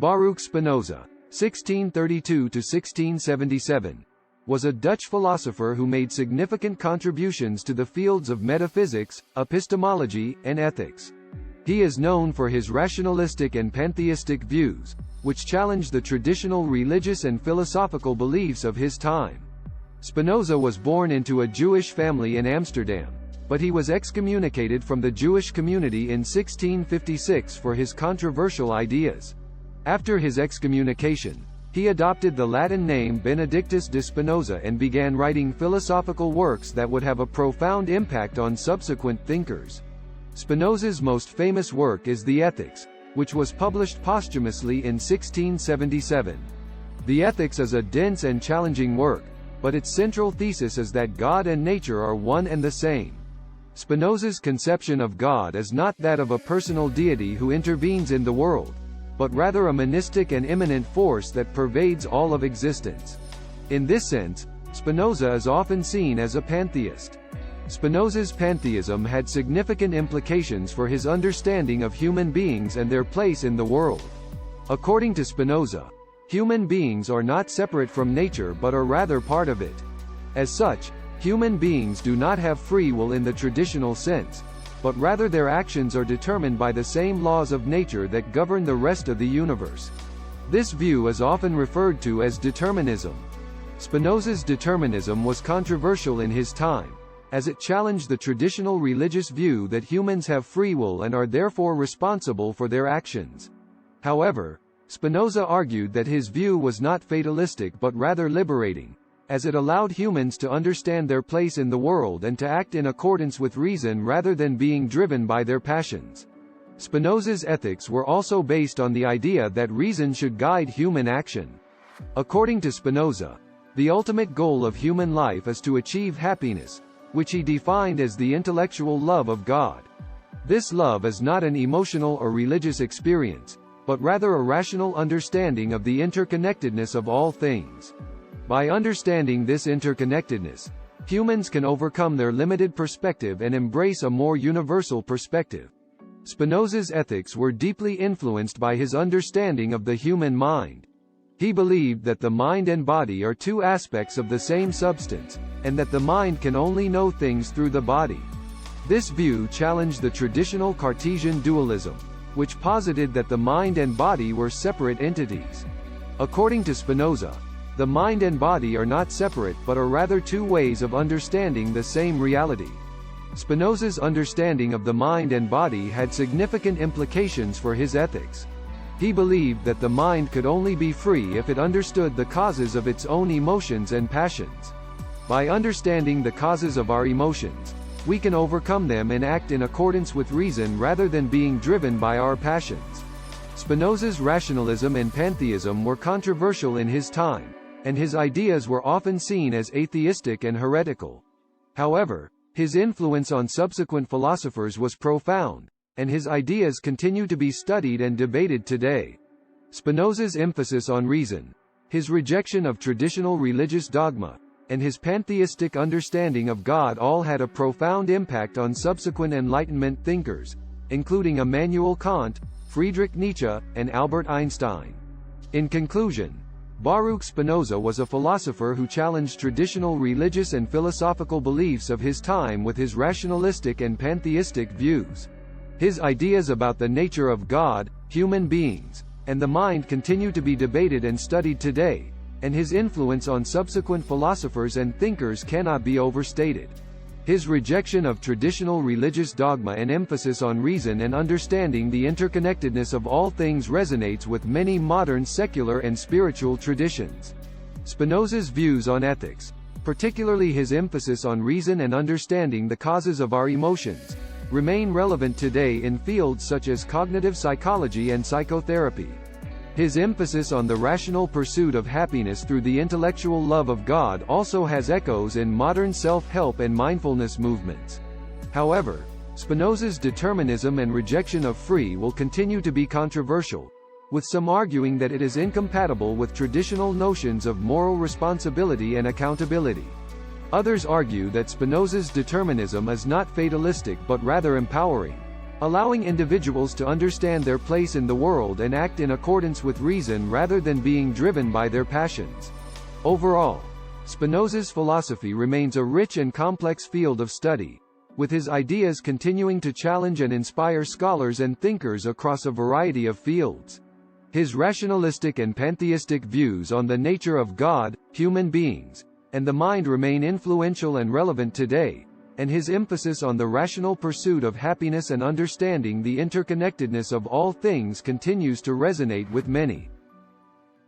Baruch Spinoza, 1632–1677, was a Dutch philosopher who made significant contributions to the fields of metaphysics, epistemology, and ethics. He is known for his rationalistic and pantheistic views, which challenge the traditional religious and philosophical beliefs of his time. Spinoza was born into a Jewish family in Amsterdam, but he was excommunicated from the Jewish community in 1656 for his controversial ideas. After his excommunication, he adopted the Latin name Benedictus de Spinoza and began writing philosophical works that would have a profound impact on subsequent thinkers. Spinoza's most famous work is the Ethics, which was published posthumously in 1677. The Ethics is a dense and challenging work, but its central thesis is that God and nature are one and the same. Spinoza's conception of God is not that of a personal deity who intervenes in the world, but rather a monistic and immanent force that pervades all of existence. In this sense, Spinoza is often seen as a pantheist. Spinoza's pantheism had significant implications for his understanding of human beings and their place in the world. According to Spinoza, human beings are not separate from nature but are rather part of it. As such, human beings do not have free will in the traditional sense, but rather their actions are determined by the same laws of nature that govern the rest of the universe. This view is often referred to as determinism. Spinoza's determinism was controversial in his time, as it challenged the traditional religious view that humans have free will and are therefore responsible for their actions. However, Spinoza argued that his view was not fatalistic but rather liberating, as it allowed humans to understand their place in the world and to act in accordance with reason rather than being driven by their passions. Spinoza's ethics were also based on the idea that reason should guide human action. According to Spinoza, the ultimate goal of human life is to achieve happiness, which he defined as the intellectual love of God. This love is not an emotional or religious experience, but rather a rational understanding of the interconnectedness of all things. By understanding this interconnectedness, humans can overcome their limited perspective and embrace a more universal perspective. Spinoza's ethics were deeply influenced by his understanding of the human mind. He believed that the mind and body are two aspects of the same substance, and that the mind can only know things through the body. This view challenged the traditional Cartesian dualism, which posited that the mind and body were separate entities. According to Spinoza, the mind and body are not separate but are rather two ways of understanding the same reality. Spinoza's understanding of the mind and body had significant implications for his ethics. He believed that the mind could only be free if it understood the causes of its own emotions and passions. By understanding the causes of our emotions, we can overcome them and act in accordance with reason rather than being driven by our passions. Spinoza's rationalism and pantheism were controversial in his time, and his ideas were often seen as atheistic and heretical. However, his influence on subsequent philosophers was profound, and his ideas continue to be studied and debated today. Spinoza's emphasis on reason, his rejection of traditional religious dogma, and his pantheistic understanding of God all had a profound impact on subsequent Enlightenment thinkers, including Immanuel Kant, Friedrich Nietzsche, and Albert Einstein. In conclusion, Baruch Spinoza was a philosopher who challenged traditional religious and philosophical beliefs of his time with his rationalistic and pantheistic views. His ideas about the nature of God, human beings, and the mind continue to be debated and studied today, and his influence on subsequent philosophers and thinkers cannot be overstated. His rejection of traditional religious dogma and emphasis on reason and understanding the interconnectedness of all things resonates with many modern secular and spiritual traditions. Spinoza's views on ethics, particularly his emphasis on reason and understanding the causes of our emotions, remain relevant today in fields such as cognitive psychology and psychotherapy. His emphasis on the rational pursuit of happiness through the intellectual love of God also has echoes in modern self-help and mindfulness movements. However, Spinoza's determinism and rejection of free will continue to be controversial, with some arguing that it is incompatible with traditional notions of moral responsibility and accountability. Others argue that Spinoza's determinism is not fatalistic but rather empowering. allowing individuals to understand their place in the world and act in accordance with reason rather than being driven by their passions. Overall, Spinoza's philosophy remains a rich and complex field of study, with his ideas continuing to challenge and inspire scholars and thinkers across a variety of fields. His rationalistic and pantheistic views on the nature of God, human beings, and the mind remain influential and relevant today, and his emphasis on the rational pursuit of happiness and understanding the interconnectedness of all things continues to resonate with many.